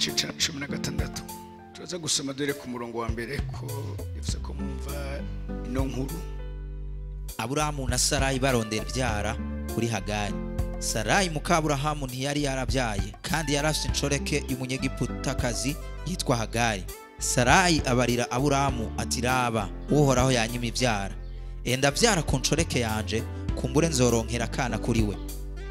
igice cya 16 turaza gusoma dore ku murongo wa mbere ko yavuze ko mumva ino nkuru. Aburahamu na Sarayi barondera ibyara kuri Hagari. Sarayi muka Aburahamu ntiyari yarabyaye kandi yarafite inshoreke y'umunyegiputakazi yitwa Hagari. Sarayi abarira Aburahamu ati raba uhoraho yanyima ibyara, enda byara ku nshoreke yanje kumbure nzoronkera kana kuri we.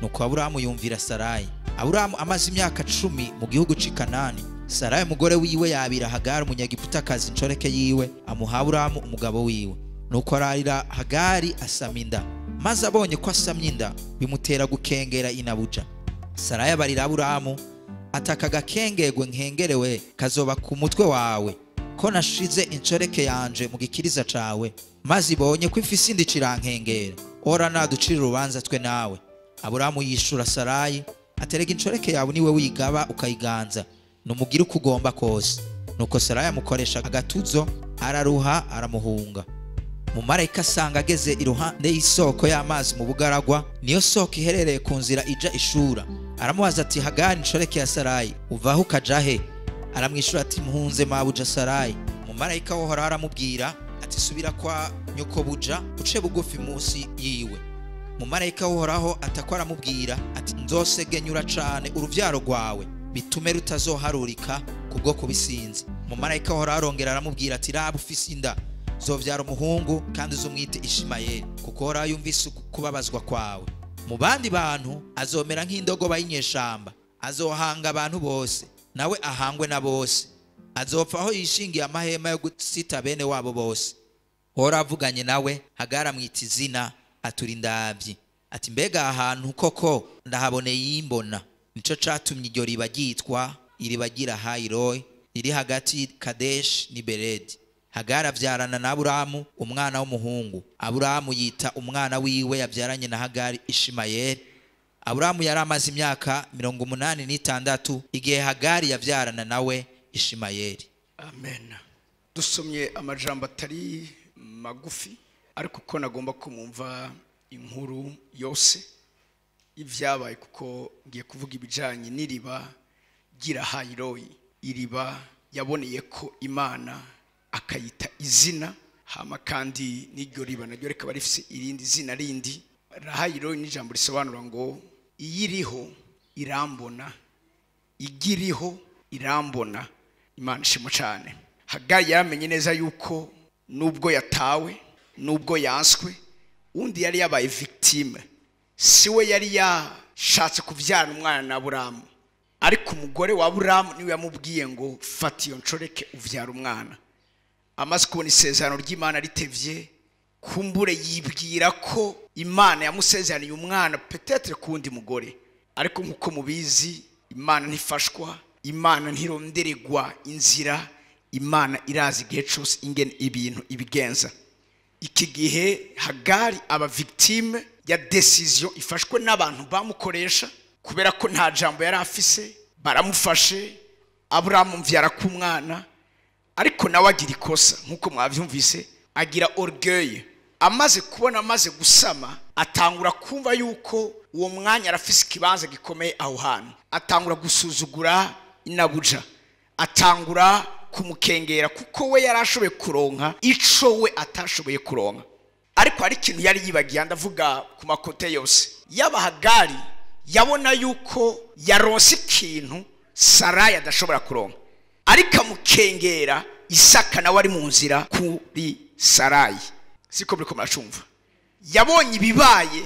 Nuko Aburahamu yumvira Sarayi. Aburahamu amaze imyaka 10 mu gihugu c'i Kanani. Sarayi umugore wiwe yabira Hagari umunyegiputakazi inshoreke yiwe amuha Aburahamu umugabo wiwe. Nuko ararira Hagari asama inda, maze abonye ko asamye inda bimutera gukengera inabuja. Sarayi abarira Aburahamu ataka gakengegwe nkengerewe kazoba ku mutwe wawe ko nashize inshoreke yanje mu gikiriza cawe, maze ibonye ko ifise indi cirankengera, ora naducira urubanza twe nawe. Aburahamu yishura Sarayi aterega inshoreke yawe niwe wigaba ukayiganza, numugira uko ugomba kose. Nuko Sarayi amukoresha agatuzo, araruha aramuhunga. Mumarayika asanga ageze iruhande y'isoko y'amazi mu bugaragwa, niyo soko iherereye ku nzira ija Ishura. Aramubaza ati Hagari inshoreke ya Sarayi uvaho ukaja he? Aramwishura ati muhunze mabuja Sarayi. Mumarayika wohora aramubwira ati subira kwa nyoko buja uce bugufi munsi yiwe. Mumarayika wohoraho atakora aramubwira ati nzosegenyura cane uruvyaro rwawe bitume rutazoharurika kubwo kubisinze. Mumarayika wohora arongera aramubwira ati raba ufise inda zovyara umuhungu kandi uzumwite Ishimayeli kuko hora yumvise kubabazwa kwawe. Mu bandi bantu azomera nk'indogoba y'inyeshamba, azohanga abantu bose nawe ahangwe na bose, azopfa aho yishingiye amahema yo gusita bene wabo bose. Hora avuganye nawe Hagari amwita izina aturindavyi ati mbega ahantu koko ndahaboneye imbona. Nico catumye iryo riba ryitwa iriba gira Hairoi riri hagati Kadesh ni Beredi. Hagari avyarana na Aburahamu umwana w'umuhungu. Aburahamu yita umwana wiwe yavyaranye na Hagari Ishimayeli. Aburahamu yari amaze imyaka 86 igihe Hagari yavyarana nawe Ishimayeli. Amen. Dusomye amajambo atari magufi ariko ko nagomba kumumva inkuru yose ivyabaye kuko ngiye kuvuga ibijanye n'iriba gira Hairoi. Iriba yaboneye ko Imana akayita izina, hama kandi n'iryo riba naryo reka barifise irindi zina rindi. Hairoi ni jambo risobanura ngo iyiriho irambona, igiriho irambona. Imana ishimwe cyane. Hagari yaramenye neza yuko nubwo yatawe, nubwo yanswe, undi yari yabaye victime. Siwe yari yashatse kuvyara umwana na Aburahamu, ariko umugore wa Aburahamu niwe yamubwiye ngo fata iyo nshoreke uvyara umwana. Amaze kubona isezerano ry'Imana ritevye, kumbure yibwira ko Imana yamusezeraniye umwana peut-être kundi mugore. Ariko nkuko mubizi Imana ntifashwa, Imana ntironderegwa inzira, Imana irazi igihe cyose ingene ibintu ibigenza. Iki gihe Hagari aba victime ya decision ifashwe n'abantu bamukoresha kubera ko nta jambo yari afise. Baramufashe, Aburahamu mvyara ku mwana, ariko nawe agira ikosa nkuko mwavyumvise, agira orgueil. Amaze kubona amaze gusama, atangura kumva yuko uwo mwanya arafise ikibanza gikomeye aho hantu. Atangura gusuzugura inabuja, atangura kumukengera kuko we yarashoboye kuronka ico we atashoboye kuronka. Ariko hari ikintu yari yibagiye, ndavuga ku makote yose. Yaba Hagari yabona yuko yaronse ikintu Sarayi adashobora kuronka, ariko amukengera Isaka nawe ari mu nzira kuri Sarayi. Siko biko muracumva. Yabonye ibibaye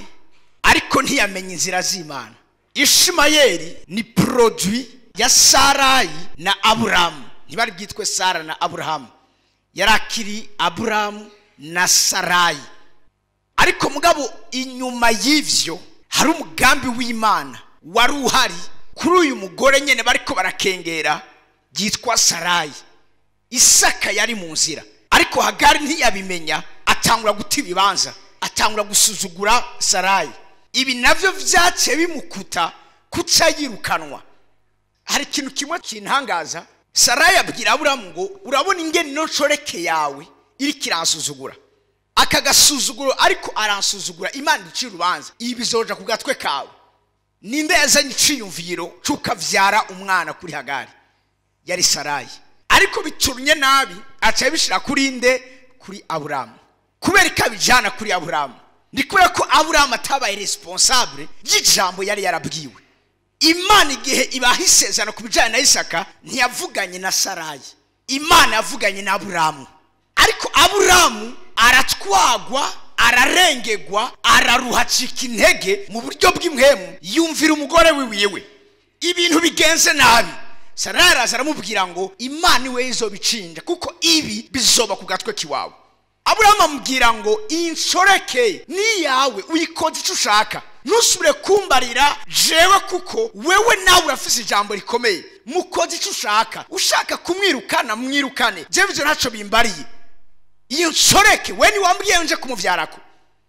ariko ntiyamenye inzira z'Imana. Ishimayeli ni produit ya Sarayi na Aburahamu. Ntibari bwitwe Sara na Aburahamu, yarakiri Aburahamu na Sarayi. Ariko mugabo inyuma y'ivyo hari umugambi w'Imana wari uhari kuri uyu mugore nyene bariko barakengera yitwa Sarayi. Isaka yari mu nzira, ariko Hagari ntiyabimenya, atangura guta ibibanza, atangura gusuzugura Sarayi. Ibi navyo vyace bimukuta kuca yirukanwa. Hari ikintu kimwe kintangaza, Sarayi abwira Aburahamu ngo urabona ingene no nshoreke yawe iri kiransuzugura. Akagasuzuguro ariko aransuzugura, Imana icira urubanza, ibi bizoja ku gatwe kawe. Ninde yazanye iciyumviro cukavyara umwana kuri Hagari? yari Sarayi, ariko biturunye nabi aca bishira kuri nde, kuri Aburamu. Kubera ikabijana kuri Aburamu, ni kubera ko Aburamu atabaye responsable y'ijambo yari yarabwiwe. Imana igihe ibaha isezerano ku bijyanye na Isaka ntiyavuganye na Sarayi, Imana yavuganye na Aburamu. Ariko Aburamu aratwagwa, ararengegwa, araruhacika intege mu buryo bw'imwemu, yumvira umugore wiwe. Ibintu bigenze nabi, Sarayi araza aramubwira ngo Imana iwe izobicinja kuko ibi bizoba ku gatwe kiwawe. Aburamu amubwira ngo inshoreke ni yawe, uyikoze icyo ushaka, ntusubire kumbarira jewe kuko wewe nawe urafise ijambo rikomeye. Mukoze icyo ushaka kumwirukana mwirukane, jewe ivyo ntaco bimbariye. Iyo nshoreke we ni wambwiye nje kumuvyarako,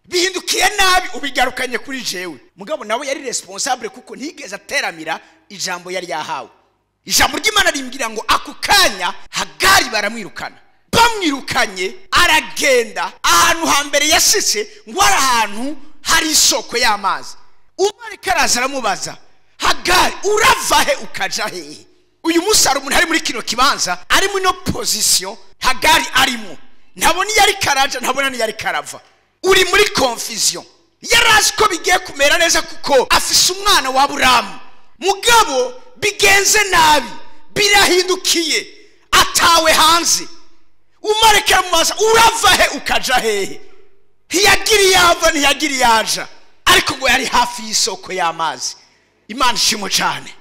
bihindukiye nabi ubigarukanye kuri jewe. Mugabo nawe yari responsable kuko ntigeze ateramira ijambo yari yahawe. Ijambo ry'Imana rimbwira ngo ako kanya Hagari baramwirukana. Bamwirukanye aragenda ahantu hambere yashitse ngo ari ahantu hari isoko y'amazi. Umarika araza aramubaza, Hagari urava he ukaja he? Uyu musari umuntu ari muri kino kibanza ari muri no position Hagari arimo, ntabona yari karaja, ntabona yari karava. Uri muri confusion. Yarazi ko bigiye kumera neza kuko afise umwana wa Aburamu. Mugabo bigenze nabi, birahindukiye, atawe hanze. Umarika aramubaza urava he ukaja he? Ntiyagiri yava ntiyagiri yaja, ariko ngo yari hafi y'isoko y'amazi. Imana ishimwe cyane.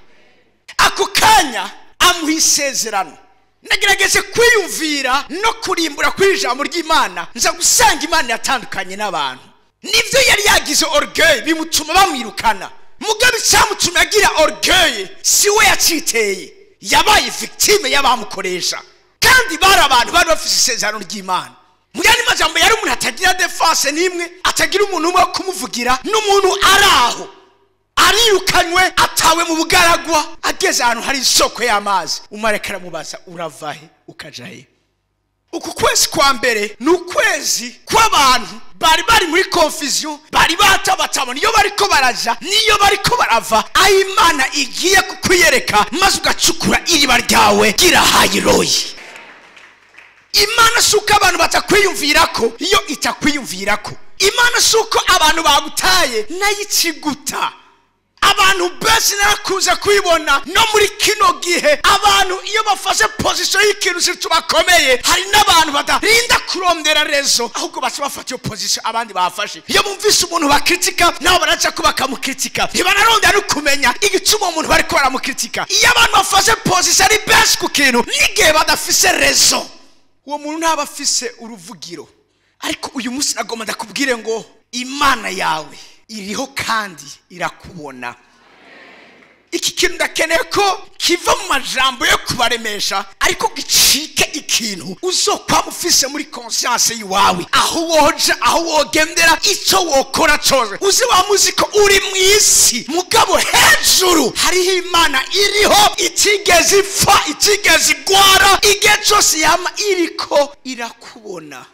Ako kanya amuha isezerano. Nagerageje kwiyumvira no kurimbura kuri ijambo ry'Imana, nza gusanga Imana yatandukanye n'abantu. Nivyo yari yagize orgueil bimutuma bamwirukana. Mugabe cyamutuma agira orgueil siwe yaciteye, yabaye victime y'abamukoresha. Kandi bari abantu bari bafise isezerano ry'Imana. Mugani majambo yari umuntu atagira defense nimwe, atagira umuntu umwe kumuvugira, n'umuntu araho arirukanywe atawe mu bugaragwa, ageze ahantu hari isoko y'amazi. Umareka aramubaza urava he ukaja he? Uku kwezi kwa mbere ni ukwezi kw'abantu bari muri confusion, bari batabatabona iyo bariko baraja niyo bariko barava. Aho Imana igiye kukwiyereka maze ugacukura iriba ryawe gira hayiroyi. Imana suko abantu batakwiyumvirako iyo itakwiyumvirako. Imana suko abantu bagutaye nayiciguta. Abantu bese narakuza kwibona no muri kino gihe abantu iyo bafashe position y'ikintu cy'ubakomeye, hari n'abantu badarinda kurondera rezo ahubwo baca bafata iyo position abandi bafashe. Iyo bumvise umuntu bakritika nabo baraca ko bakamukritika, ntibanaronda no kumenya igituma umuntu bari ko baramukritika. Iyo abantu bafashe position ari best ku kintu n'igihe badafise rezo, uwo muntu ntaba afise uruvugiro. Ariko uyu munsi nagomba ndakubwire ngo Imana yawe iriho kandi irakubona. Iki kintu ndakeneye ko kiva mu majambo yo kubaremesha, ariko gicike ikintu uzokwa mufise muri conscience yiwawe. Aho woja, aho wogendera, icyo wokora cyose uzi wa muziko uri mu isi, mugabo hejuru hariho Imana iriho, itigeze ipfa, itigeze igwara, igihe cyose yama iriko irakubona.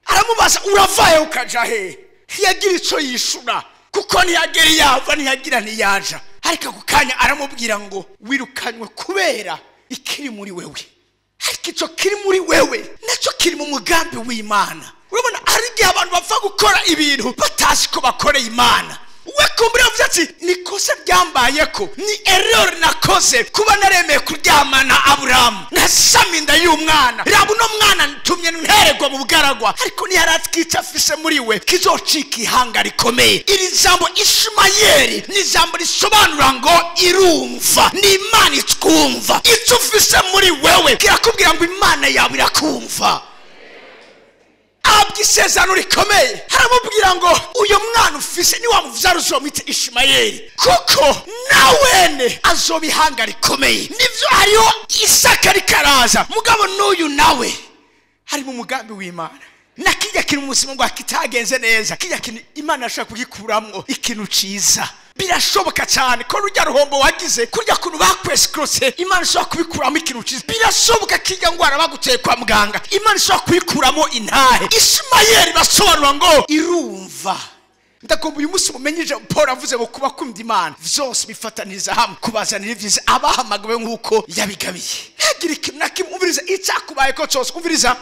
Aramubaza uravaye ukaja he? Ntiyagira icyo yishura kuko ntiyagera yava ntiyagira ntiyaja. Ariko ako kanya aramubwira ngo wirukanywe kubera ikiri muri wewe. Ariko icyo kiri muri wewe nacyo kiri mu mugambi w'Imana. Urabona hari igihe abantu bapfa gukora ibintu batazi ko bakoreye Imana. We kumbura ati nikose byambayeko, ni error nakoze kuba naremeye kuryamana Aburamu nasaminda y'umwana. Rabu no mwana ntumye ntererwa mu bugaragwa, ariko ni haratwica afise muri we kizocika ihanga rikomeye. Iri jambo Ishimayeli ni jambo risobanura ngo irumva, ni Imana itwumva. Icyo ufise muri wewe kirakubwira ngo Imana yawe irakumva. Abwisezano rikomeye haramubwira ngo uyo mwana ufise ni wamuvyara uzomite Ishimayeli kuko nawene azobihanga rikomeye. Nivyo hariho Isaka rikaraza, mugabo n'uyu nawe hari mu mugambi w'Imana. Nakijya kiri mu musimo ngo kitagenze neza, kijya kintu Imana ashaka kugikuramwo ikintu ciza. Birashoboka cyane ko rujya ruhombo wagize kurya kuntu bakweskrose, Imana ishobora kubikuramo ikintu ciza. Birashoboka kijya ngwara baguteye kwa muganga, Imana ishobora kubikuramo intahe. Ishimayeli basobanura ngo irumva. ndagomba uyu munsi mumenyije Paul avuze ngo kuba kumva Imana vyose bifataniriza hamwe kubazanira ivyiza abahamagawe nk'uko yabigabiye. Ntagira ikintu na kimwe umviriza icyakubaye ko cyose umviriza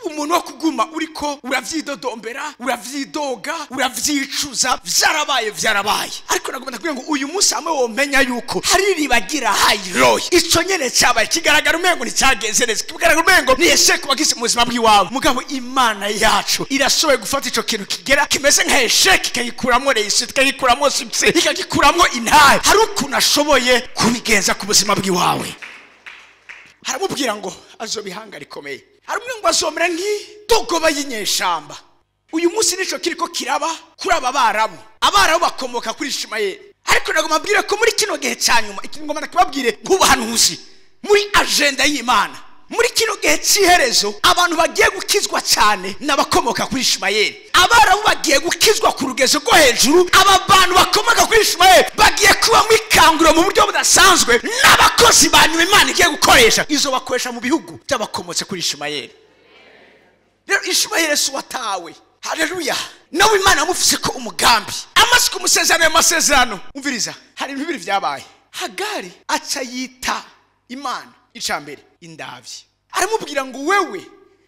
umuntu wo kuguma uriko uravyidodombera uravyidoga uravyicuza vyarabaye ariko nagomba ndakubwira ngo uyu munsi amwe womenya yuko hari ribagira hayroy ico nyene cyabaye kigaragara umengo ni cyagenzereza kigaragara umengo ni esheke wagize mu buzima bw'iwawe mugabo Imana yacu irashoboye gufata ico kintu kigera kimeze nka esheke ikagikuramwo reisite ikagikuramwo success ikagikuramwo intahe hari ukuntu ashoboye kubigenza ku buzima bw'iwawe. Haramubwira ngo azobihanga rikomeye harumwe ngo azomera nk'itogoba y'inyeshamba. Uyu munsi nico kiriko kiraba kuri abarabu bakomoka kuri Ishimayeli ariko nagomba mbwire ko muri kino gihe cyanyuma ngomba nakubabwire nk'ubuhanuzi muri agenda y'Imana muri kino gihe cy'iherezo abantu bagiye gukizwa cyane n'abakomoka kuri Ishimayeli. Abarabu bagiye gukizwa ku rugezo rwo hejuru. Aba bantu bakomoka kuri Ishimayeli bagiye kuba mu ikanguro mu buryo budasanzwe n'abakozi banyuma Imana igiye gukoresha izo bakoresha mu bihugu by'abakomotse kuri Ishimayeli. Rero Ishimayeli watawe haleluya nawe Imana yamufise ko umugambi amaze kumusezerano y'amasezerano. Umviriza hari ibintu bibiri vyabaye. Hagari aca yita Imana icambere indavyi aramubwira ngo wewe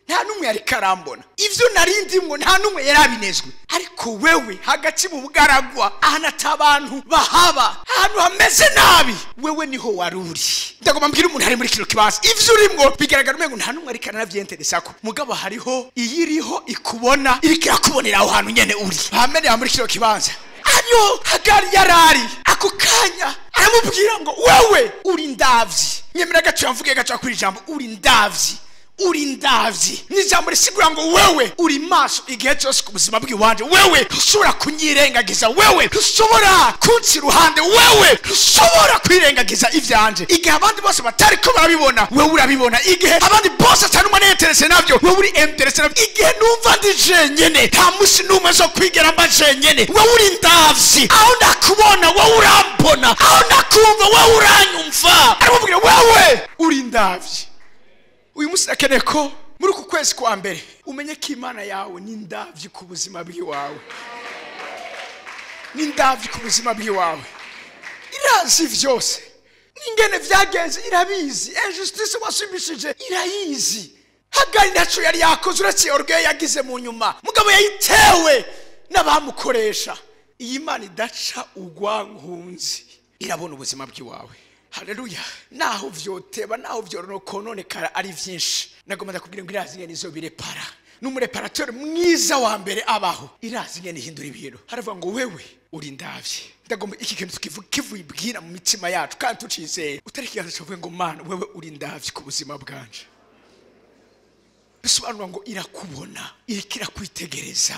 nta numwe yari karambona ivyo narindimwo nta numwe yarabinezwe ariko wewe hagati mu bugaragwa ahanata abantu bahaba ahantu hameze nabi wewe niho waruri. Ndagomba mbwira umuntu hari muri kino kibazo ivyo urimwo bigaragara umengo nta numwe ari kanavyenteresako mugabo hariho iyiriho ikubona irikira kubonera aho hantu nyene uri hamenera muri kino kibanza. Ayo Hagari yarari ako kanya aramubwira ngo wewe uri ndavyi nyemera gacu yamvuge gacu kuri ijambo uri ndavyi n'ijambo risigura ngo wewe uri maso igihe cyose ku buzima bw'iwanje wewe ushobora kunyirengagiza wewe ushobora kunsi ruhande wewe ushobora kwirengagiza ivyanje igihe abandi bose batari ko barabibona wewe urabibona igihe abandi bose atanumwe neterese navyo wewe uri interese navyo igihe numva ndi jenyene nta musi numwe zo kwigera mba jenyene wewe uri ndavyi aho ndakubona wewe urambona aho ndakumva wewe uranyumva aramubwira wewe uri ndavyi. Uyu munsi nakeneye ko muri uku kwezi kwa mbere umenye ko Imana yawe ni ndavyi ku buzima bw'iwawe ni ndavyi ku buzima bw'iwawe irazi vyose n'ingene vyagenze irabizi injustice wasubishije irayizi. Hagari naco yari yakoze uretse orgueil yagize mu nyuma mugabo yayitewe n'abamukoresha. Iyi Imana idaca ugwankunzi irabona ubuzima bw'iwawe. Haleluya naho vyoteba naho vyorokononekara ari vyinshi nagomba ndakubwira ngo irazi ngene izo birepara n'umureparateur mwiza wa mbere abaho irazi ngene ihindura ibintu. Haravuga ngo wewe uri ndavyi ndagomba iki kintu kivuyibwira mu mitima yacu kandi tucizeye utari kiganza cyo ngo Mana wewe uri ndavyi ku buzima bwanje. Bisobanura ngo irakubona irikira kwitegereza.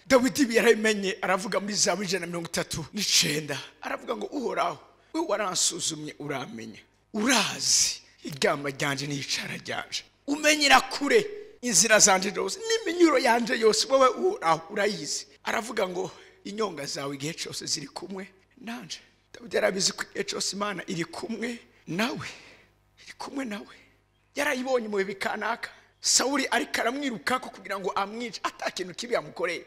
Dawidi yarabimenye aravuga muri Zaburi 139 aravuga ngo uhoraho wewe waransuzumye uramenya urazi igamba ryanje n'icara ryanje umenyera kure inzira zanje zose n'iminyuro yanje yose wowe urayizi. Aravuga ngo inyonga zawe igihe cyose ziri kumwe nanje. Dawidi yarabizi ko igihe cyose Imana iri kumwe nawe yarayibonye mu bikanaka. Sauli ariko aramwirukako kugira ngo amwice atakintu kibi yamukoreye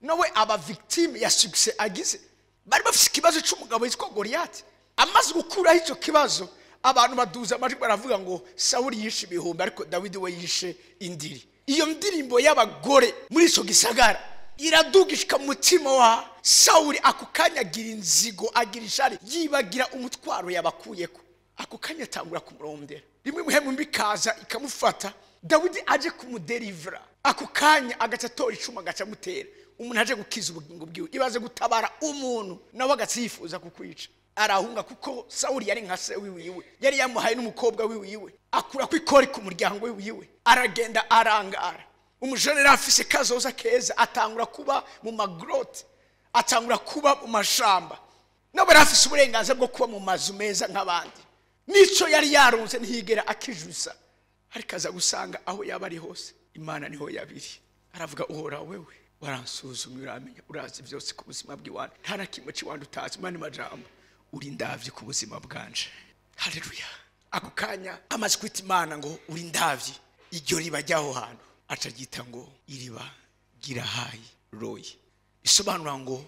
nawe aba victime ya success agize. Bari bafite ikibazo cy'umugabo yitwa Goliath amaze gukura icyo kibazo abantu baduza amajwi baravuga ngo Sauli yishe ibihumbi ariko Dawidi we yishe indiri. Iyo ndirimbo y'abagore muri ico gisagara iradugishika mu mutima wa Sauli ako kanya agira inzigo agira ishari yibagira umutwaro yabakuyeko ako kanya atangura kumurondera rimwe muhemu mbikaza ikamufata Dawidi aje kumudelivera ako kanya agacatora icuma agacamutera umuntu aje gukiza ubugingo bwiwe ibaze gutabara umuntu nawe agatsifuza kukwica. Arahunga kuko Sauli yari nka se wiwe yari yamuhaye n'umukobwa wiwe akura kwikori ku muryango wiwe aragenda arangara. Umujene rafise kazoza keza atangura kuba mu magrotte atangura kuba mu mashamba nawe rafise uburenganzira bwo kuba mu mazu meza nk'abandi. Nico yari yarunze ntihigera akijusa ariko aza gusanga aho yaba ari hose Imana niho yabiri. Aravuga uhora wewe waransuzumye uramenya urazi byose ku buzima bw'iwanyu nta na kimwe cy'Iwanyu utazi Imana majambo uri ndavyi ku buzima bwanje. Haleluya. Ako kanya amaze kwita Imana ngo uri ndavyi iryo riba ryaho hantu aca gita ngo iriba Girahayi Roy isobanura ngo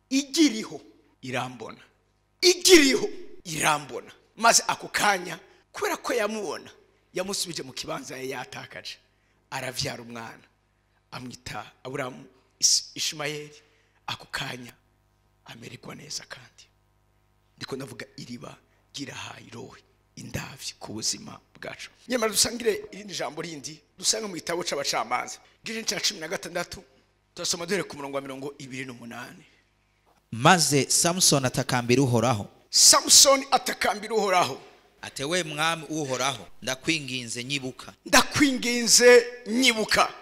igiriho irambona, igiriho irambona. Maze ako kanya kubera ko yamubona yamusubije mu kibanza yatakaje, aravyara umwana amwita Aburahamu Ishimayeli. Ako kanya amererwa neza. Kandi ndiko ndavuga iriba girahaye rohe indavyi ku buzima bwacu. Nyamara dusangire irindi jambo rindi dusanga mu gitabo c'abacamanza gice cya 16 turasoma duhere ku murongo wa 28. maze Samusoni atakambira Uhoraho. Samusoni atakambira Uhoraho ati we mwami Uhoraho, ndakwinginze nyibuka, ndakwinginze nyibuka,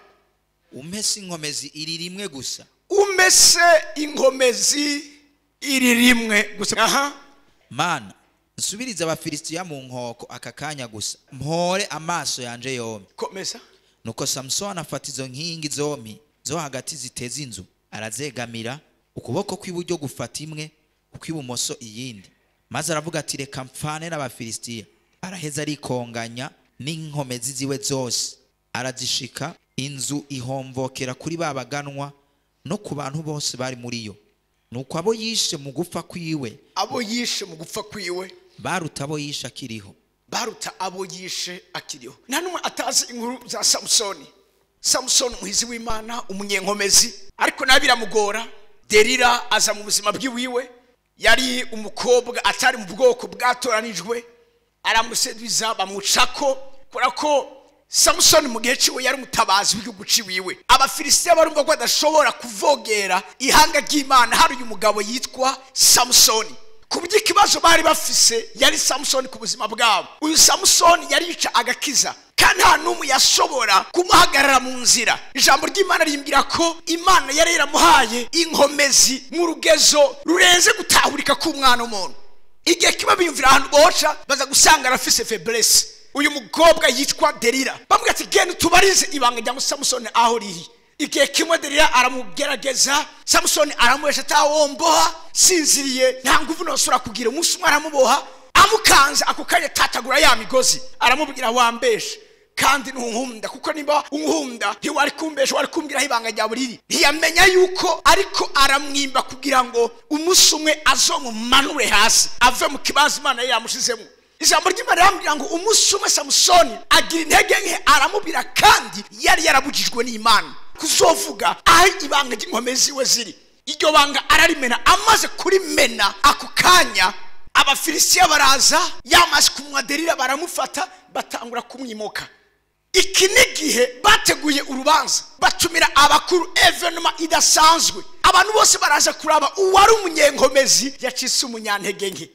umpese inkomezi iri rimwe gusa, umese inkomezi iri rimwe gusa. Mana, nsubirize Abafilisitiya mu nkoko aka kanya gusa, mpore amaso yanje yombi. Komeza. Nuko Samusoni afata izo nkingi zombi zo hagati ziteza inzu, arazegamira, ukuboko kw'iburyo gufata imwe, ukw'ibumoso iyindi. Maze aravuga ati reka mpfane n'Abafilisitiya. Araheza arikonganya n'inkomezi ziwe zose, arazishika, inzu ihomvokera kuri babaganwa no ku bantu bose bari muri yo. Nuko abo yishe mu gupfa kwiwe, abo yishe mu gupfa kwiwe baruta abo yishe akiriho, baruta abo yishe akiriho. Nta numwe atazi inkuru za Samusoni. Samusoni umuhizi w'Imana, umunyenkomezi, ariko nabiramugora. Delila aza mu buzima bw'iwiwe, yari umukobwa atari mu bwoko bwatoranijwe, aramuseduza bamucako kubera ko Samusoni mu gihe ciwe yari mutabazi w'igihugu ciwiwe. Abafilisitiya barumva ko badashobora kuvogera ihanga ry'Imana hari uyu mugabo yitwa Samusoni. Kubyo ikibazo bari bafise yari Samusoni ku buzima bwabo. Uyu Samusoni yari yica agakiza, kandi nta numwe yashobora kumuhagarara mu nzira. Ijambo ry'Imana rimbwira ko Imana yari yaramuhaye inkomezi mu rugezo rurenze gutahurika k'umwana w'umuntu. Igihe kiba biyumvira ahantu boca baza gusanga arafise faiblesse. Uyu mukobwa yitwa Delila bamwe ati genda tubarize ibanga rya Samusoni aho riri. Igihe kimwe Delila aramugerageza, Samusoni aramuhesha atawomboha, sinziriye nta nguvu nosura kugira. Umunsi umwe aramuboha, amukanza ako kanya tatagura ya migozi, aramubwira wambeshe kandi ntunkunda, kuko nimba unkunda ntiwari kumbesha, wari kumbwira ibanga rya buriri. Ntiyamenya yuko ariko aramwimba kugira ngo umunsi umwe azomumanure hasi ave mu kibazo Imana yari yamushizemo. Ijambo ry'Imana rirambwira ngo umunsi umwe Samusoni agira intege nke, aramubwira kandi yari yarabujijwe n'Imana kuzovuga aho ibanga ry'inkomezi we ziri. Iryo banga ararimena, amaze kurimena ako kanya Abafilisitiya baraza, yamaze kumwa Delila baramufata, batangura kumwimoka. Iki nigihe bateguye urubanza, batumira abakuru, evenement idasanzwe. Abantu bose baraza kuraba uwari umunyenkomezi yacise umunyantege nke.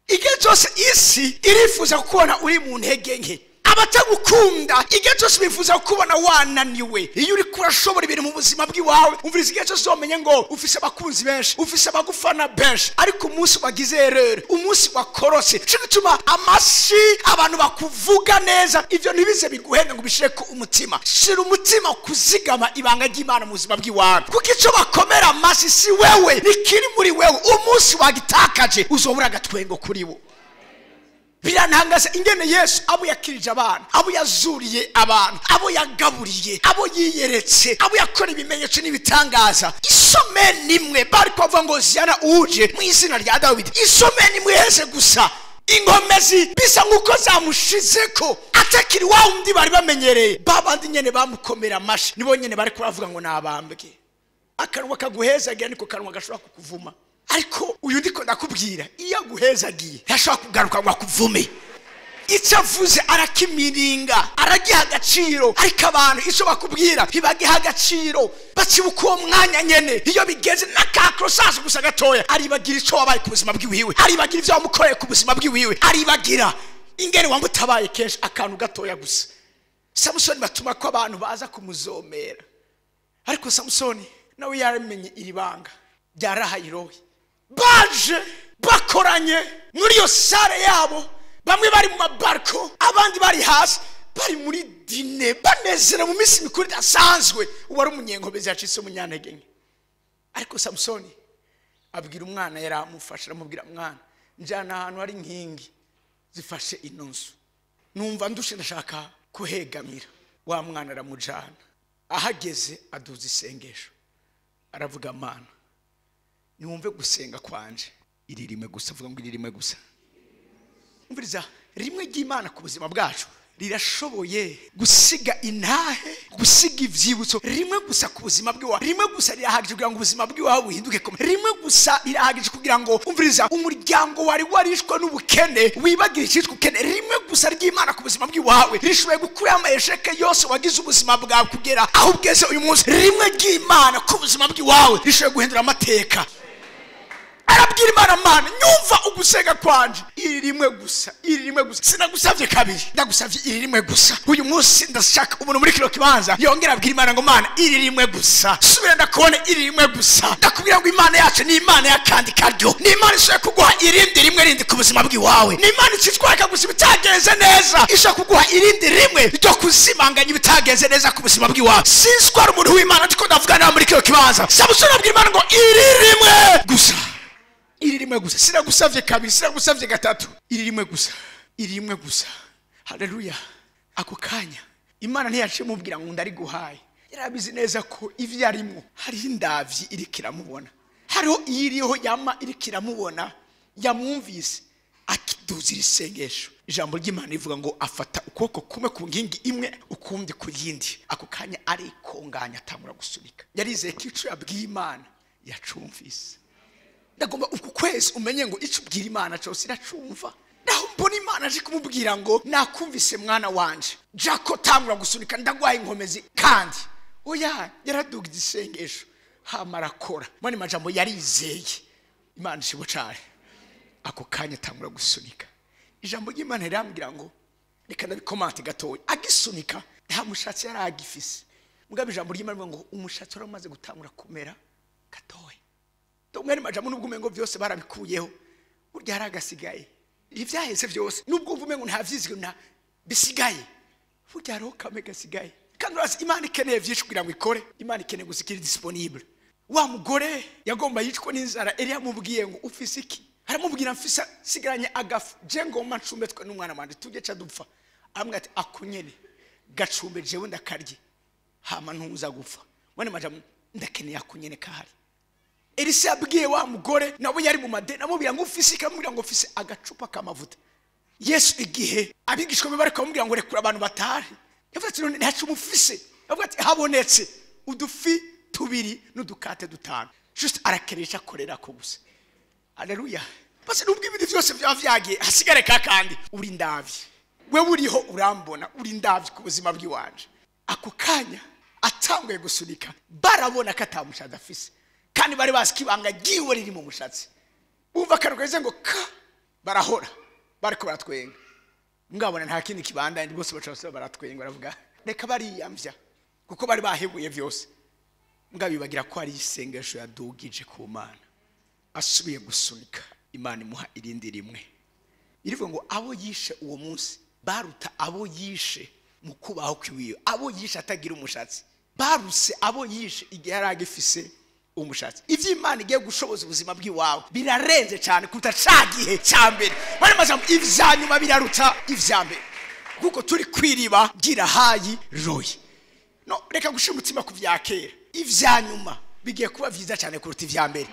Igihe cyose isi irifuza kubona uri mu ntege nke, abatagukunda igihe cyose bifuza kubona wananiwe. Iyo uri kurashobora ibintu mu buzima bw'iwawe, umviriza igihe cyose umenye ngo ufise abakunzi benshi, ufise abagufana benshi, ariko umunsi wagize erreur, umunsi wakorose, cyo gituma amashi abantu bakuvuga neza, ivyo ntibize biguhenge ngo bishire ku umutima. Shira umutima kuzigama ibanga ry'Imana mu buzima bw'iwawe, kuko icyo bakomera amashi si wewe, nikiri muri wewe. Umunsi wagitakaje uzobura agatwengo kuri wo. Birantangaza ingene Yesu abo yakirije abantu, abo yazuriye abantu, abo yagaburiye, abo yiyeretse, abo yakora ibimenyetso n'ibitangaza. Isome nimwe bari kuvuga ngo ziyana uje mu izina rya Dawidi. Isome nimwe heze gusa, inkomezi bisa nkuko zamushizeko, atakiri wa undi bari bamenyereye. Babandi nyene bamukomera amashi nibo nyene bari kuravuga ngo nabambwe. Akanwa kaguhezagira niko kanwa gashobora kukuvuma. Ariko uyu ndiko ndakubwira, iyo aguhezagiye ntashobora kugaruka ngo akuvume. Icyo avuze arakimiringa, aragiha agaciro. Ariko abantu icyo bakubwira ntibagiha agaciro, bakibuka uwo mwanya nyene. Iyo bigeze n'akakrosasi gusa gatoya, aribagira icyo wabaye ku buzima bw'iwiwe, aribagira ivyo wamukoreye ku buzima bw'iwiwe, aribagira ingene wamutabaye kenshi akantu gatoya gusa. Samusoni batuma ko abantu baza kumuzomera, ariko Samusoni nawe yaramenye iribanga ryarahayirowe. Baje bakoranye muri yo sare yabo, bamwe bari mu mabarko, abandi bari hasi, bari muri dine banezera mu minsi mikuru idasanzwe. Uwari umunyenkomezi yacitse umunyantege nke. Ariko Samusoni abwira umwana yari amufasha, aramubwira mwana njana ahantu hari inkingi zifashe inonzu, numva ndushe ndashaka kuhegamira. Wa mwana aramujana, ahageze aduza isengesho, aravuga Mana niwumve gusenga kwanje iri rimwe gusa vuga ngo iri rimwe gusa umviriza rimwe ry'Imana ku buzima bwacu rirashoboye gusiga intahe gusiga ivyibutso rimwe gusa ku buzima bwiwa rimwe gusa rirahagije kugira ngo ubuzima bwiwa buhinduke komera rimwe gusa rirahagije kugira ngo umviriza umuryango wari warishwe n'ubukene wibagira ikitwa ukene rimwe gusa ry'Imana ku buzima bwiwawe rishoboye gukura amasheke yose wagize ubuzima bwawe kugera aho ugeze uyu munsi rimwe ry'Imana ku buzima bwiwawe rishoboye guhindura amateka arabwira Imana Mana nyumva ugusenga kwanje iri rimwe gusa sinagusavye kabiri ndagusavye iri rimwe gusa uyu munsi ndashaka umuntu muri kino kibanza yongera abwira Imana ngo Mana iri rimwe gusa subira ndakubone iri rimwe gusa ndakubwira ngo Imana yacu ni Imana yakandi karyo ni Imana ishoboye kuguha irindi rimwe rindi ku buzima bwiwawe ni Imana ikitwareka gusa ibitagenze neza ishaka kuguha irindi rimwe ryo kuzimanganya ibitagenze neza ku buzima bwiwawe sinswara umuntu w'Imana ndiko ndavugana muri kino kibanza sabusura abwira Imana ngo iri rimwe gusa iri rimwe gusa sinagusavye kabiri sinagusavye gatatu iri rimwe gusa haleluya ako kanya Imana ntiyaciye mubwira ngo ndari guhaye yarabizi neza ko ivyo yarimwo hari indavyi irikira mubona hariho iriho yama irikira mubona yamwumvise akiduzira isengesho ijambo ry'Imana rivuga ngo afata ukoko kumwe ku ngingi imwe ukundi ku yindi ako kanya arikonganya atangura gusunika yarizeye ko ico yabwiye Imana yacumvise ndagomba uku kwezi umenye ngo ico ubwira Imana cyose iracumva naho mbona Imana aje kumubwira ngo nakumvise mwana wanje jako tangura gusunika ndagwaye inkomezi kandi oya yaraduga isengesho hamara kora mani majambo yarizeye Imana shibo cyane ako kanya tangura gusunika ijambo ry'Imana rirambwira ngo reka nabikomante gatoya agisunika nta mushatsi yaragifise mugabe ijambo ry'Imana ngo umushatsi waramaze gutangura kumera gatoya Tomwene majambo nubwo umengo byose barabikuyeho burya haragasigaye ivyaheze byose nubwo uvumengo nta vyizwe na bisigaye burya ro kame gasigaye kandi urazi Imana ikeneye vyinshi kugira ngo ikore Imana ikeneye gusikira disponible wa mugore yagomba yicwa n'inzara Eliya mubwiye ngo ufise iki aramubwira mfisa sigaranye agafu je ngoma ncumbetwe n'umwana wanje tujye ca dupfa amwe ati akunyene gacumbe jewe ndakarye hama ntuza gupfa mwene majambo ndakeneye akunyene kahari Elisa abwiye wa mugore nabo yari mu madeni amubwira ngo ufise ikamubwira ngo ufise agacupa kamavuta Yesu igihe abigishwa be bari kumubwira ngo rekura abantu batari yavuze ati none ntacu mufise yavuze ati habonetse udufi tubiri n'udukate dutanu just arakeresha korera ko gusa haleluya base nubwo ibindi byose byavyagiye hasigare kakandi uri ndavye we uriho urambona uri ndavye ku buzima bw'iwanje ako kanya atanguye gusunika barabona ko atamushaza afise kandi bari baskibanga giwe riri mu mushatsi bumva karugeze ngo ka barahora bariko baratwenga ngabona nta kindi kibanda ndi bose bacose baratwenga baravuga reka bariyamvya kuko bari bahebuye vyose ngabibagira ko ari isengesho yadugije ku Mana asubiye gusunika Imana imuha irindi rimwe irivuga ngo abo yishe uwo munsi baruta abo yishe mu kubaho kwiwiyo abo yishe atagira umushatsi baruse abo yishe igihe yaragifise umushatsi ivy'Imana igiye gushoboza ubuzima bw'iwawe birarenze cyane kuta cagihe cyambere bari mazambo ivyanyuma biraruta ivyambere kuko turi kwiriba girahayi roye no reka gushira umutima ku vyakera ivyanyuma bigiye kuba vyiza cyane kuruta ivyambere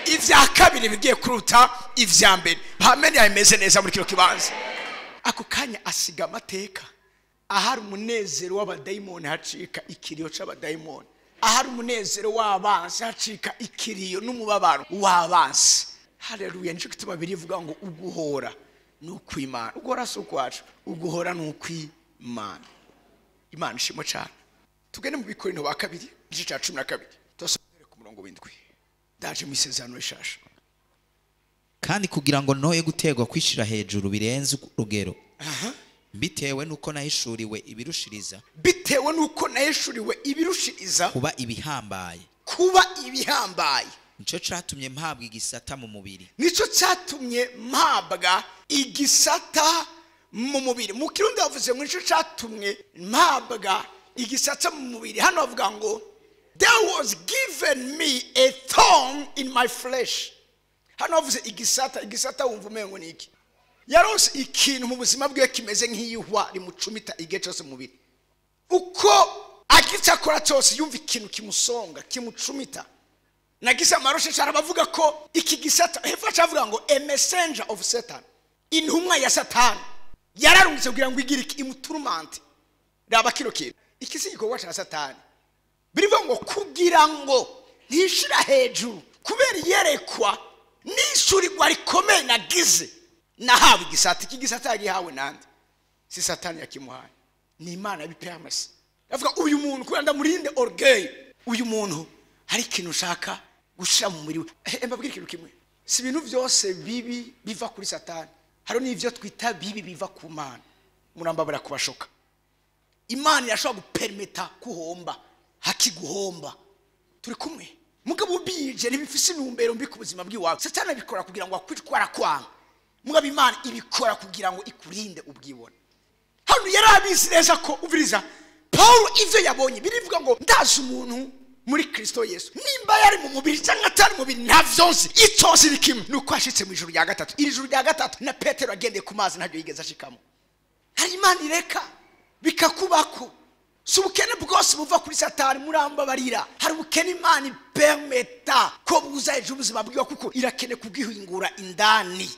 ivya kabiri bigiye kuruta ivyambere hamene yameze neza muri kino kibanza ako kanya asiga amateka ahari umunezero w'abadayimoni hacika ikiriyo c'abadayimoni ahari umunezero w'abansi hacika ikiriyo n'umubabaro w'abansi haleluya nico kituma birivuga ngo uguhora n'ukwimana uguhora so kwacu uguhora n'ukwimana Imana ishimo cyane tugende mu Bikorinto ba kabiri igice ca 12 tosomere ku murongo w'indwi ndaje mu isezerano rishasha kandi kugira ngo noye gutegwa kwishira hejuru birenze urugero bitewe nuko nahishuriwe ibirushiriza kuba ibihambaye nico catumye mpabwa igisata mu mubiri mu Kirundi bavuze ngo nico catumye mpabwa igisata mu mubiri hano bavuga ngo there was given me a thorn in my flesh hano bavuze igisata wumva umengo niki yarose ikintu mu buzima bwe kimeze nk'iyihwa rimucumita igihe cyose mu mubiri uko akitsa kora cyose yumva ikintu kimusonga kimucumita nagise amaroshe cyara bavuga ko iki gisata hepfo cyavuga ngo a messenger of Satan, intumwa ya Satani yararungitse kugira ngo igire imuturumante. Raba kino kintu iki si igikorwa cya Satani, birivuga ngo kugira ngo ntishira hejuru kubera yerekwa n'ishurirwa rikomeye nagize nahawe igisata. Iki gisata yagihawe nande? Si Satani yakimuhaye, ni Imana yabipermese. Avuga uyu muntu kugira ndamurinde orgueil, uyu muntu hari ikintu ushaka gushira mu muri we. Mbabwira ikintu kimwe, si ibintu byose bibi biva kuri Satani, hari n'ivyo twita bibi biva ku Mana. Murambabara kubashoka. Imana yashobora gupermeta kuhomba hakiguhomba, turi kumwe. Mugabo bije nibifise intumbero mbi ku buzima bw'iwawe. Satani abikora kugira ngo akwitwara kwanga, mugabo Imana ibikora kugira ngo ikurinde ubwibone. Hano yarabizi neza ko uviriza Paulo ivyo yabonye birivuga ngo ndazi umuntu muri Kristo Yesu, nimba yari mu mubiri cyangwa atari mu mubiri ntavyonzi, icose bikimwe nuko ashitse mu ijuru rya gatatu. Iri juru rya gatatu na Petero agendeye ku mazi ntabyo yigeze ashikamo. Hari Imana ireka bikakubako. Si ubukene bwose buva kuri Satani, murambabarira. Hari ubukene Imana ipermeta ko buza ejo ubuzima bwiwe, kuko irakene kubwihingura indani,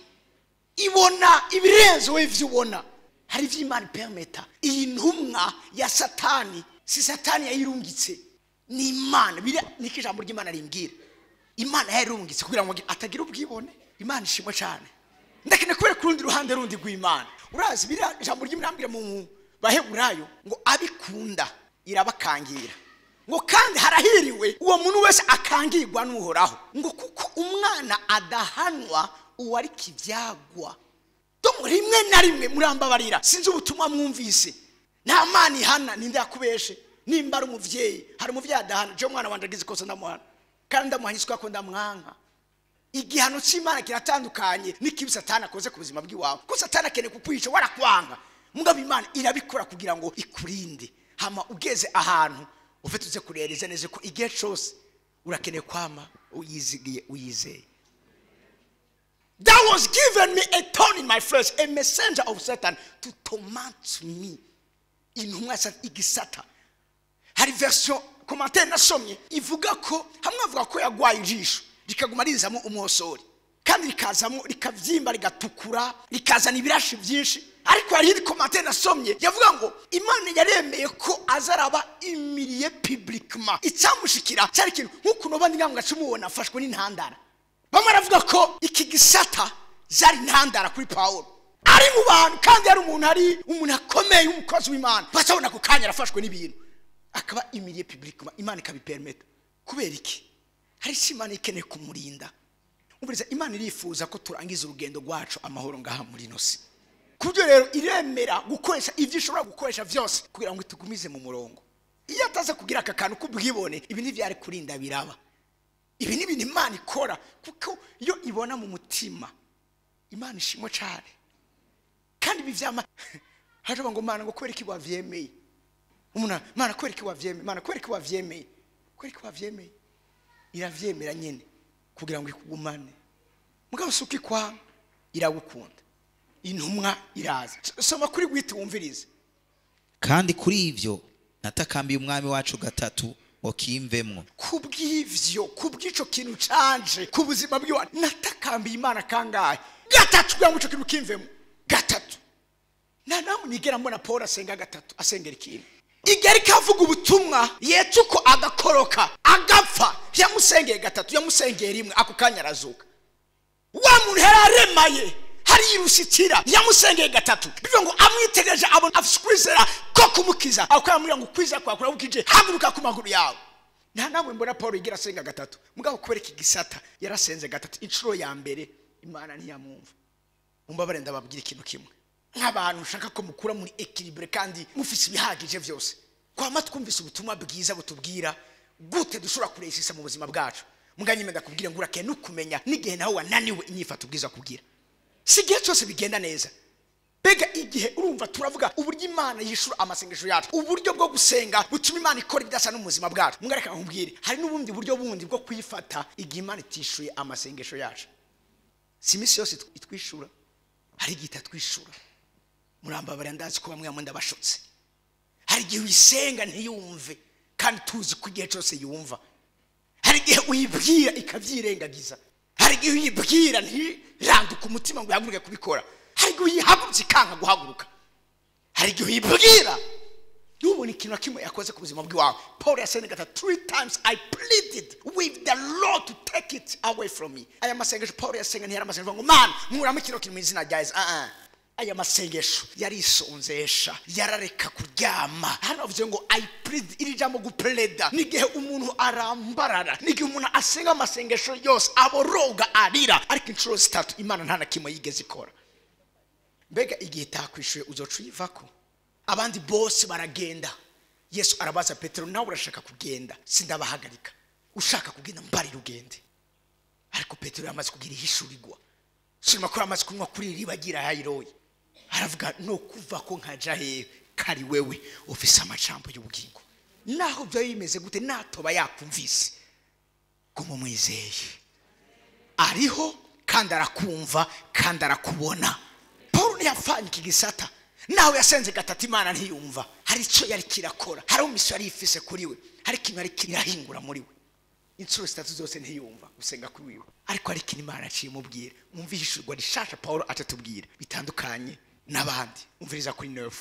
ibona ibirenze we ivyo ubona. Hari ivyo Imana ipermeta. Iyi ntumwa ya Satani si Satani yayirungitse, ni Imana. Biri niki ijambo ry'Imana rimbwira, Imana yarungitse kugira ngo atagira ubwibone. Imana ishimwe cyane. Ndakene kubera kurundi ruhande rundi rw'Imana. Urazi biri ijambo ry'Imana mu Baheburayo ngo abikunda irabakangira, ngo kandi harahiriwe uwo muntu wese akangirwa n'Uhoraho, ngo kuko umwana adahanwa uwari kivyagwa. Tomu rimwe na rimwe murambabarira, sinzi ubutumwa mwumvise, nta Mana ihana. Ninde yakubeshe? Nimba ari umuvyeyi, hari umuvyeyi adahana. Je mwana wanje agize kosa ndamuhana, kandi ndamuhanyiswa ko ndamwanka. Igihano cy'Imana kiratandukanye n'ikibi Satani akoze ku buzima bw'iwawe. Ko Satani akene kukwica warakwanga, mugabo Imana irabikora kugira ngo ikurinde. Hama ugeze ahantu ufite uze kurereza neze ko igihe cyose urakeneye kwama uyizigiye uyizeye. That was given me a thorn in my flesh, a messenger of Satan to torment me. Intumwa sa igisata. Hari version commentaire nasomye ivuga ko hamwe avuga ko yagwaye ijisho rikaguma rizamo umwosori, kandi rikazamo rikavyimba rigatukura rikazana ibirashi byinshi. Ariko hari commentaire nasomye yavuga ngo Imana yaremeye ko azaraba imiriye publiquement. Icyamushikira cyari kintu nkuko nobandi ngamwe gacumubona afashwe n'intandara. Bamwe aravuga ko iki gisata zari intandara kuri Paulo, ari mu bantu kandi ari umuntu, ari umuntu akomeye umukozi w'Imana. Basabona ko kanya arafashwe n'ibintu akaba imiriye publiquement. Imana ikabipermeta kubera iki? Hari Imana ikeneye kumurinda. Uburiza Imana irifuza ko turangiza urugendo rwacu amahoro ngaha muri nosi. Kubyo rero iremera gukoresha ivyo ishobora gukoresha vyose kugira ngo itugumize mu murongo. Iyo ataza kugira akakantu kubwibone, ibi ni vyari kurinda biraba. Ibi ni bintu Imana ikora kuko iyo ibona mu mutima. Imana ishimwe cyane. Kandi bivyama hajaba ngo Mana ngo kwereka iwavyemeye. Umuna Mana kwereka iwavyemeye, Mana kwereka iwavyemeye. Kwereka iwavyemeye. Iravyemera nyene kugira ngo ikugumane. Mugabo suki kwa iragukunda. Intumwa iraza. Soma kuri gwite wumvirize. Kandi kuri ivyo natakambiye umwami wacu gatatu ngo kimvemwo. Kubw'ivyo, kubw'ico kintu canje ku buzima bwiwa natakambiye Imana kangahe gatatu kugira ngo ico kintu kimvemwo gatatu. Namu nigera mbona Paul asenga gatatu, asengera ikintu. Igeri kavuga ubutumwa yetuko agakoroka agapfa, yamusengeye gatatu, yamusengeye rimwe ako kanya arazuka. Wa muntu yararemaye hari irushikira yamusengeye gatatu, bivuga ngo amwitegereje abona afiskwizera ko kumukiza, akwamubwira ngo kwiza kwa kurabukije haguruka ku maguru yawe. Namwe mbona Paul igira asenga gatatu, mugabo kubereka igisata yarasenze gatatu. Incuro ya mbere Imana ntiyamwumva. Umbabare ndababwira ikintu kimwe, nk'abantu ushaka ko mukura muri equilibre kandi mufise ibihagije vyose, kwa matwumvise ubutumwa bwiza butubwira gute dushobora kuresisa mu buzima bwacu. Muganyime ndakubwira ngo urakene ukumenya n'igihe nawe wananiwe inyifato bwiza kugira. Sigiye cyose bigenda neza. Bega igihe urumva turavuga uburyo Imana yishura amasengesho yacu, uburyo bwo gusenga butuma Imana ikora ibidasa no mu buzima bwacu. Mungareka nkubwire hari n'ubundi buryo bundi bwo kwifata igihe Imana itishuye amasengesho yacu. Si misi yose itwishura, hari igihe itatwishura. Murambabara ndazi ko bamwe ndabashotse. Hari igihe wisenga ntiyumve kandi tuzi ko igihe cyose yumva. Hari hari igihe uyibwira ikabyirengagiza, hari igihe uyibwira ntiranduke umutima ngo uhaguruke kubikora, hari igihe uyihagurutse ikanga guhaguruka, hari igihe uyibwira ntubone ikintu na kimwe yakoze ku buzima bw'iwawe. Paul yasenze gatatu 3 times I pleaded with the Lord to take it away from me. Aya masengesho Paul yasenga ntiyari amasengesho ngo man nkuramo kino kintu mu izina rya Yesu. Aya masengesho yari isonzesha, yarareka kuryama. Hano bavuze ngo I plead, iri jambo gupleda nigihe umuntu arambarara, nigihe umuntu asenga amasengesho yose aboroga arira, ariko inshuro zitatu Imana nta na kimwe yigeze ikora. Mbega igihe takwishuye uzoca uyivako? Abandi bose baragenda. Yesu arabaza Petero, nawe urashaka kugenda? Sindabahagarika. Ushaka kugenda mbarira ugende. Ariko Petero yamaze kugira ihishurirwa. Sima ko yamaze kunywa kuri ribagira yayiroye. Aravuga no kuva ko nkaja he kari wewe ufise amacambo y'ubugingo. Naho byo yimeze gute natoba yakumvise. Gumo mwizeye. Ariho kandi arakumva kandi arakubona. Paul yafanye ikigisata. Nawe yasenze gatatu Imana ntiyumva. Hari icyo yari kirakora, hari umisyo yari ifise kuri we, hari ikintu yari kirahingura muri we. Inshuro zitatu zose ntiyumva gusenga kuri we, ariko hari ikintu Imana aciye mubwira. Mwumva ihishurwa rishasha Paulo atatubwira bitandukanye n'abandi. Umviriza kuri 9.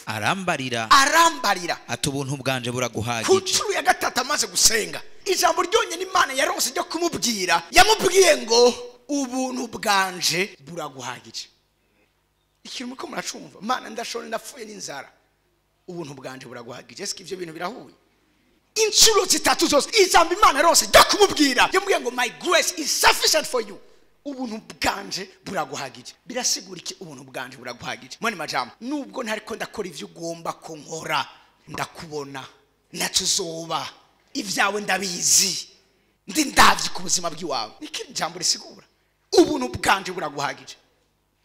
Arambarira ati ubuntu bwanje buraguhagije. Ku ya gatatu amaze gusenga, ijambo ryonye n'Imana yarose ryo kumubwira, yamubwiye ngo ubuntu bwanje buraguhagije. Ikintu muko muracumva, Mana ndashone ndapfuye n'inzara, ubuntu bwanje buraguhagije. Ese ivyo bintu birahuye? Inshuro zitatu zose ijambo Imana yarose ryo kumubwira, yamubwiye ngo my grace is sufficient for you. Ubuntu bwanje buraguhagije. Birasigura iki ubuntu bwanje buraguhagije? Mwene majambo, nubwo ntariko ndakora ivyo ugomba ko nkora, ndakubona, natuzoba, ivyawe ndabizi, ndi ndavye ku buzima bw'iwawe. Niki jambo risigura ubuntu bwanje buraguhagije.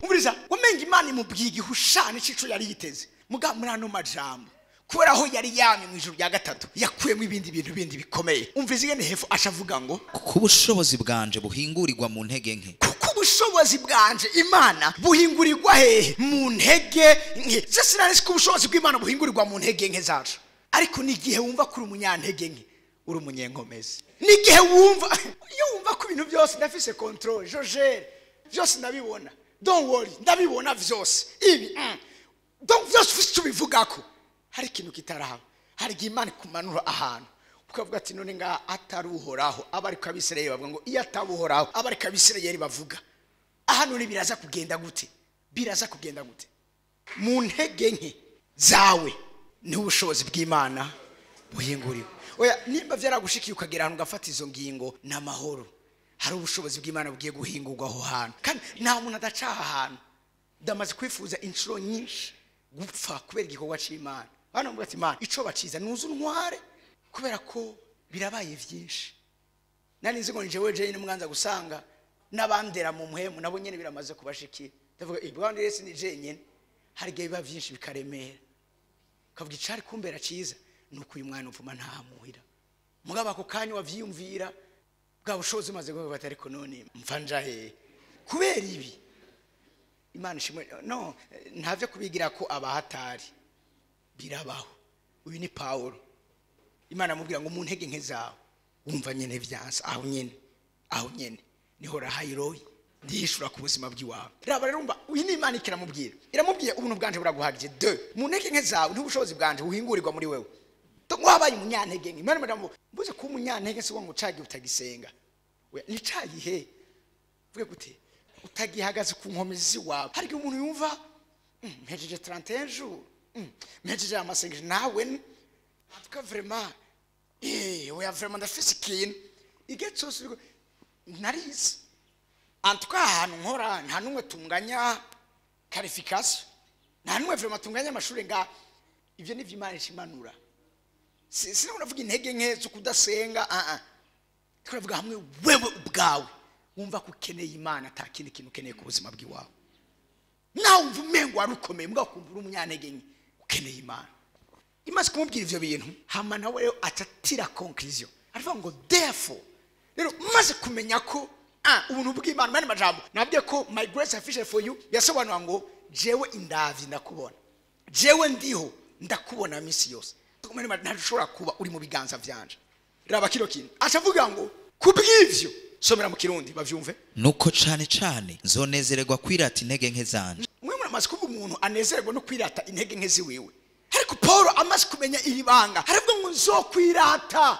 Umuriza wamenga Imana imubwiye igihushane c'ico yari yiteze. Muga muri ano majambo kubera aho yari yamye mu ijuru rya gatatu yakuyemo ibindi bintu bindi bikomeye. Umvize ingene hepfo ashavuga ngo kuko ubushobozi bwanje buhingurirwa mu ntege nke. Kuko ubushobozi bwanje Imana buhingurirwa hehe? Mu ntege nke. Zesinarisi ko ubushobozi bw'Imana buhingurirwa mu ntege nke zacu, ariko nigihe wumva kuri umunyantege nke uri umunyenkomezi. Nigihe wumva iyo wumva ku bintu byose ndafise control, Jogere byose ndabibona, don't worry ndabibona vyose ibi donc vyose ufite ubivugako, hari ikintu kitarahaba. Hari Imana kumanura ahantu ukavuga ati none nga ataruhoraho, abari kabisireye bavuga ngo iyo atabuhoraho abari kabisireye bavuga ahantu ni biraza kugenda gute? Biraza kugenda gute? Mu ntege nke zawe ni ubushobozi bw'Imana buhinguriwe. Oya nimba vyaragushikiye ukagera ahantu gafata izo ngingo n'amahoro, hari ubushobozi bw'Imana bugiye guhingurwa aho hantu. Kandi nta muntu adacaha ahantu. Ndamaze kwifuza inshuro nyinshi gupfa kubera igikorwa c'Imana. Bana mvuga ati Imana ico baciza nuzu ntware kubera ko birabaye vyinshi. Nani nzi ngo nje weje n'umwanza gusanga n'abandera mu muhemu nabo nyene biramaze kubashikira. Ndavuga ibwandi rese ni je nyene. Hari gihe biba vyinshi bikaremera. Kavuga icari kumbera ciza nuko uyu mwana uvuma nta muhira. Mugaba ko kanyu wavyiyumvira bwa bushobozi maze ngo batari ko none mfanja he kubera ibi. Imana ishimwe no ntavye kubigira ko abahatari birabaho. Uyu ni Paulo. Imana amubwira ngo mu ntege nke zawe wumva nyene vyansa aho nyene niho rahayiroyi ndishura ku buzima bw'iwawe. Raba rero uyu ni Imana ikiramubwira, iramubwiye ubuntu bwanje buraguhagije. 2 mu ntege nke zawe n'ubushobozi bwanje buhingurirwa muri wewe. To wabaye umunyantege nke Imana madamu mbuze ku umunyantege se ngo cagi utagisenga. We ni cagi he vuge gute utagihagaze ku nkomezi wawe. Hari umuntu yumva mpejeje 31 jours mpejeje amasengesho nawe atuka vraiment oya vraiment ndafise ikintu igetso narize antuka ahantu nkora nta numwe tunganya qualification, nta numwe vraiment tunganya amashuri nga ivyo ni vy'Imana ishimanura. Sino uravuga intege nke zo kudasenga turavuga hamwe wewe ubwawe wumva ko ukeneye Imana atakindi kintu ukeneye ku buzima bw'iwawe. Nawe umva umengo warukomeye mbwa kumbura umunyantege nke ukeneye Imana. Imaze kumubwira ivyo bintu hama nawe rero atatira conclusion aravuga ngo therefore rero maze kumenya ko ubuntu bw'Imana mani majambo nabwiye ko my grace sufficient for you yasobanura ngo jewe indavye ndakubona, jewe ndiho ndakubona misi yose. Tukumene ntashobora kuba uri mu biganza vyanje. Raba kiro kintu acavuga ngo kubw'ivyo somera mu kirundi bavyumve nuko cane cane nzonezererwa kwirata intege nke zanje. mwe muramaze kuba umuntu anezererwa no kwirata intege nke ziwiwe ariko Paulo amaze kumenya iri banga haravuga ngo nzokwirata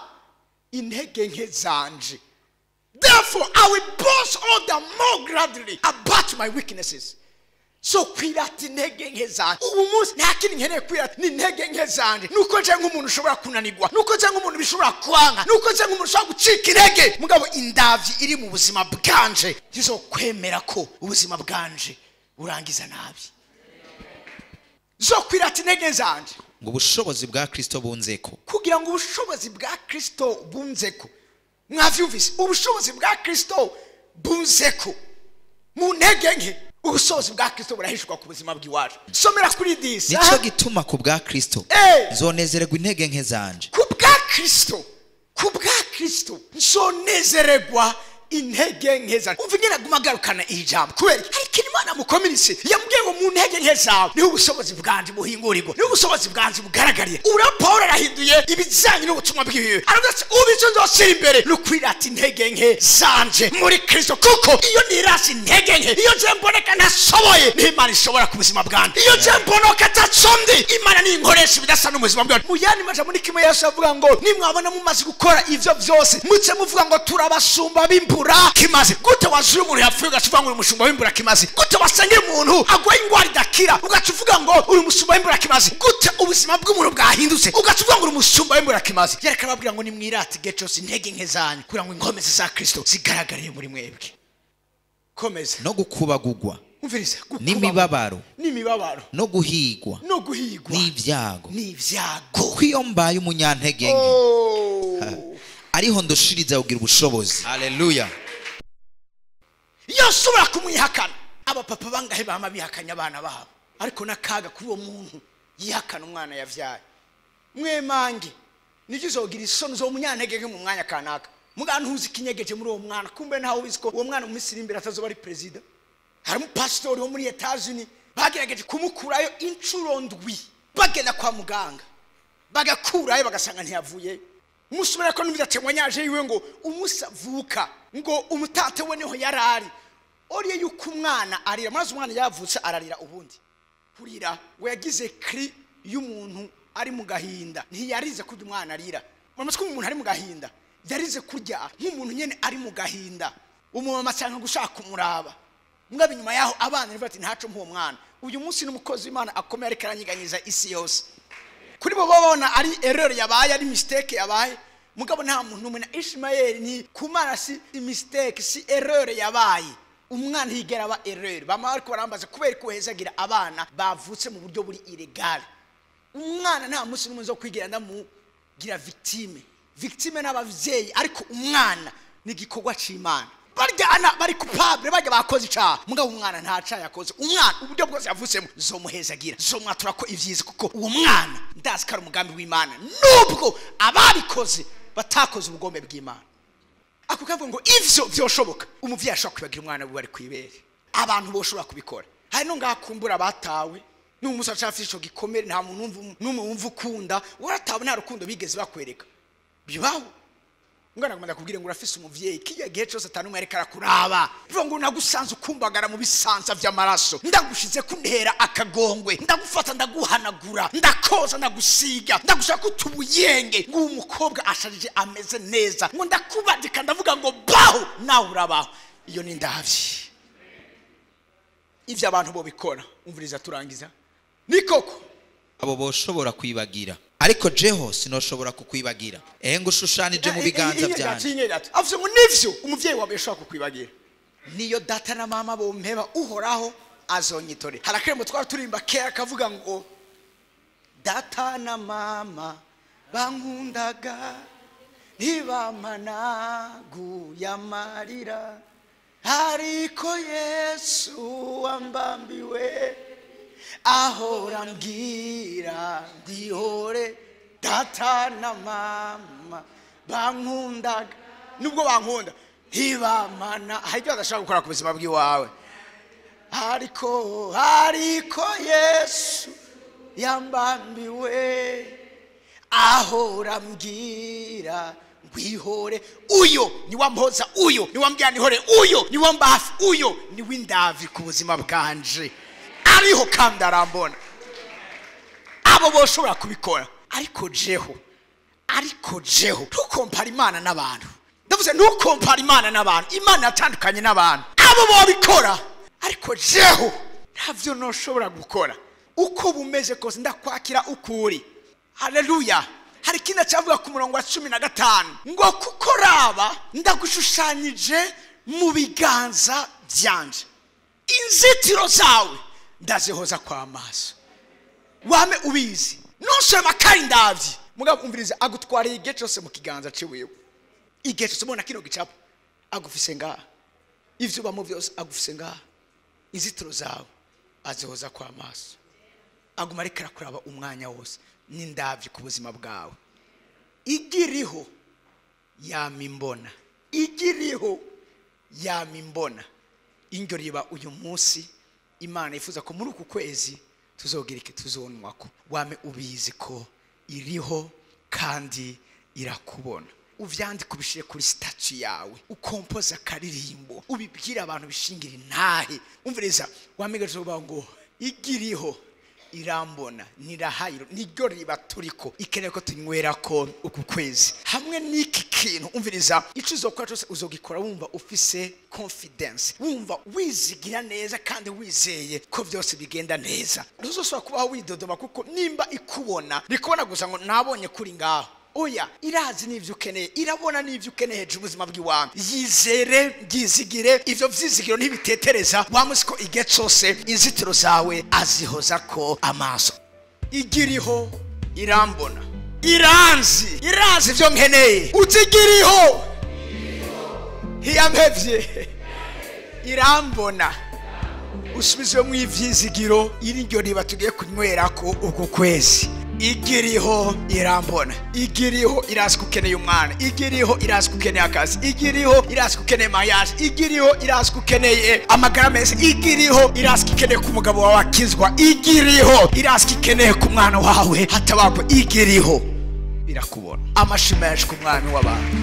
intege nke zanje. Therefore I will boast all the more gladly about my weaknesses. So kwirata intege nke zanje ubu munsi nta kindi nkeneye kwirata ni intege nke zanje nuko nje nk'umuntu ushobora kunanirwa nuko nje nk'umuntu bishobora kwanga nuko nje nk'umuntu ushobora gucika intege mugabo indavyi iri mu buzima bwanje zizo kwemera ko ubuzima bwanje burangiza nabi. Zo kwirata intege zanje ngo ubushobozi bwa Kristo bunzeko. kugira ngo ubushobozi bwa Kristo bunzeko. Mwavyumvise ubushobozi bwa Kristo bunzeko mu ntege nke ubushobozi bwa Kristo burahishwa ku buzima bw'iwacu. Somera kuri disi nico gituma ku bwa Kristo nzonezererwa intege nke zanje. ku bwa Kristo nzonezererwa intege nke zanje. Umva nyine gumagarukana iri jambo kubera hari ikintu Imana mukominise yambwiye ngo mu ntege nke zawe niho ubushobozi bwanje buhingurirwa niho ubushobozi bwanje bugaragariye. ura Paulo arahinduye ibijyanye n'ubutumwa bwiwe aravuga ati ubico nzoshyira imbere no kwirata intege nke zanje muri Kristo kuko iyo nirasi intege nke iyo nje mboneka ntashoboye ni Imana ishobora ku buzima bwanje. iyo nje mbonoka atacondi Imana ni inkoresha ibidasa n'ubuzima bwanje. mu yandi maja muri kimwe Yesu avuga ngo nimwabona mumaze gukora ivyo vyose muce muvuga ngo turabashumba b'imbura kimaze. gute wazuye umuntu yapfuye ugacuvuga ngo uri umushumba w'imbura kimaze? gute wasengera umuntu agwaye ingwara idakira ugacuvuga ngo uri umushumba w'imbura kimaze? gute ubuzima bw'umuntu bwahindutse ugacuvuga ngo uri umushumba w'imbura kimaze? yereka babwira ngo nimwirate igihe cyose intege nke zanyu kugira ngo inkomezi za Kristo zigaragariye muri mwebwe. komeza no gukubagugwa umviriza n'imibabaro no guhigwa n'ivyago kuko iyo mbaye umunyantege nke ariho ndoshiriza kugira ubushobozi. Haleluya. iyo usubira kumwihakana abapapa bangahe bama bihakanya abana babo ariko nakaga kuri uwo muntu yihakana umwana yavyaye. mwemange nigizogira isoni zo munyantege nke mu mwanya kanaka mugantu uzi kinyegeje muri uwo mwana kumbe ntawe uzi ko uwo mwana mu Misiri imbere atazoba ari president. hari umupasitori wo muri Etats-Unis bagerageje kumukurayo incuro ndwi bagenda kwa muganga bagakurayo bagasanga ntiyavuye. umusubira ko n'ibyatemwanyaje yiwe ngo umusavuka ngo umutate we niho yarari oriye yuko umwana arira maze umwana yavutse ararira ubundi kurira we yagize cri y'umuntu ari mu gahinda ntiyarize kurya umwana arira. mama ko umuntu ari mu gahinda yarize kurya nk'umuntu nyene ari mu gahinda umumama cyangwa gushaka kumuraba mwabe nyuma yaho abana bati ntaco mpuwo mwana. uyu munsi n'umukozi w'Imana akomeye ariko aranyiganyiza isi yose kuri bo babona ari erreur yabaye ari mistake yabaye mugabo nta muntu n'umwe na Ishmael ni kumara si mistake si erreur yabaye. umwana higera aba erreur bama ariko barambaza kubera ko hezagira abana bavutse mu buryo buri illegal. umwana nta munsi n'umwe zo kwigira ndamugira victime n'abavyeyi ariko umwana ni gikorwa c'Imana. baryana bari coupable bajya bakoze icaha mugabo umwana nta caha yakoze. umwana uburyo bwose yavutsemo zomuhezagira zomwatura ko ivyiza kuko uwo mwana ndazi ko ari umugambi w'Imana nubwo ababikoze batakoze ubugombe bw'Imana. ako kavuga ngo ivyo vyoshoboka umuvyeyi ashobora kwibagira umwana we bari kwibere. abantu boshobora kubikora hari no ngakumbura batawe n'umusa cafite ico gikomere nta muntu numva ukunda waratawe nta rukundo bigeze bakwereka bibaho. Ngana kumanda kubwire ngo urafise umuvyeyi kiya gihe cyose atanumwe areka arakuraba bivuga ngo nagusanze ukumbagara mu bisanza vy'amaraso ndagushize kuntera akagongwe ndagufata ndaguhanagura ndakoza ndagusiga ndagushaka utubuyenge ngo umukobwa asharije ameze neza ngo ndakubadika ndavuga ngo baho nawe urabaho. iyo ni ndavyi ivyo abantu bo bikora. umviriza turangiza ni koko abo boshobora kwibagira ariko jeho sinoshobora kukwibagira. ngo ushushanije mu biganza byanje avuze ngo nivyo umuvyeyi wawe yashaka kukwibagira. niyo data na mama bompeba uhoraho azonyitore. harakiremo twari turimba kera kavuga ngo data na mama bankundaga ntibamanagu yamarira ariko Yesu wambambiwe ahora mbwira ndihore. data na mama bankundaga nubwo bankunda ntibamana hari ibyo adashaka gukora ku buzima bw'iwawe ariko Yesu yambambiwe ahora mbwira wihore uyo ni wampoza uyo ni wambwira nihore uyo ni wambafi uyo ni windavi ku buzima bwanje ariho kandi arambona abo boshobora kubikora ariko jeho ntukompara imana n'abantu ndavuze ntukompara imana n'abantu imana yatandukanye n'abantu abo bobikora ariko jeho ntavyo noshobora gukora uko bumeze kose ndakwakira ukuri haleluya hari kina cyavuga ku murongo wa 15 ngo kuko raba ndagushushanyije mu biganza byanje inzitiro zawe ndazihoza kwa maso wame ubizi nusema kandi ndavyi mugabo umviriza agutwariye igihe cyose mu kiganza ciwewe igihe cyose ubona kino gicapo agufise ngaha ivyo bamo byose agufise ngaha inzitiro zawe azihoza kwa maso aguma ariko arakuraba umwanya wose n'indavyi ku buzima bwawe igiriho yamimbona ingyo riba uyu munsi imana ifuza ko muri uku kwezi tuzogira iki tuzonwako wame ubizi ko iriho kandi irakubona uvyandika ubishire kuri statue yawe ukompoza karirimbo ubibwira abantu bishingira intahe umviriza wamigaje ngo igiriho irambona nirahayiro niryo riba turiko ikeneye ko tunywera ko uku kwezi hamwe n'iki kintu umviriza ico uzokora cyose uzogikora wumva ufise confidence wumva wizigira neza kandi wizeye ko byose bigenda neza ntuzosubira kubaho widodoma kuko nimba ikubona bikubona gusa ngo nabonye kuri ngaho oya irazi n'ivyo ukeneye irabona n'ivyo ukeneye hejuru ubuzima bw'iwawe yizere byizigire ivyo vyizigiro ntibitetereza wamusiko igihe cyose inzitiro zawe azihoza ko amaso igiriho irambona irazi ivyo nkeneye uzigiriho hiyamhevye irambona usubizwe mu ivyizigiro iriryo riba tugiye kunywera ko uku kwezi igiriho irambona igiriho irazi kukeneye umwana igiriho irazi kukeneye akazi igiriho irazi kukeneye mariage igiriho irazi kukeneye amagara meza igiriho irazi kukeneye ku mugabo wawe akizwa igiriho irazi kukeneye ku mwana wawe hatabagwa igiriho irakubona amashimeje ku mwami w'abantu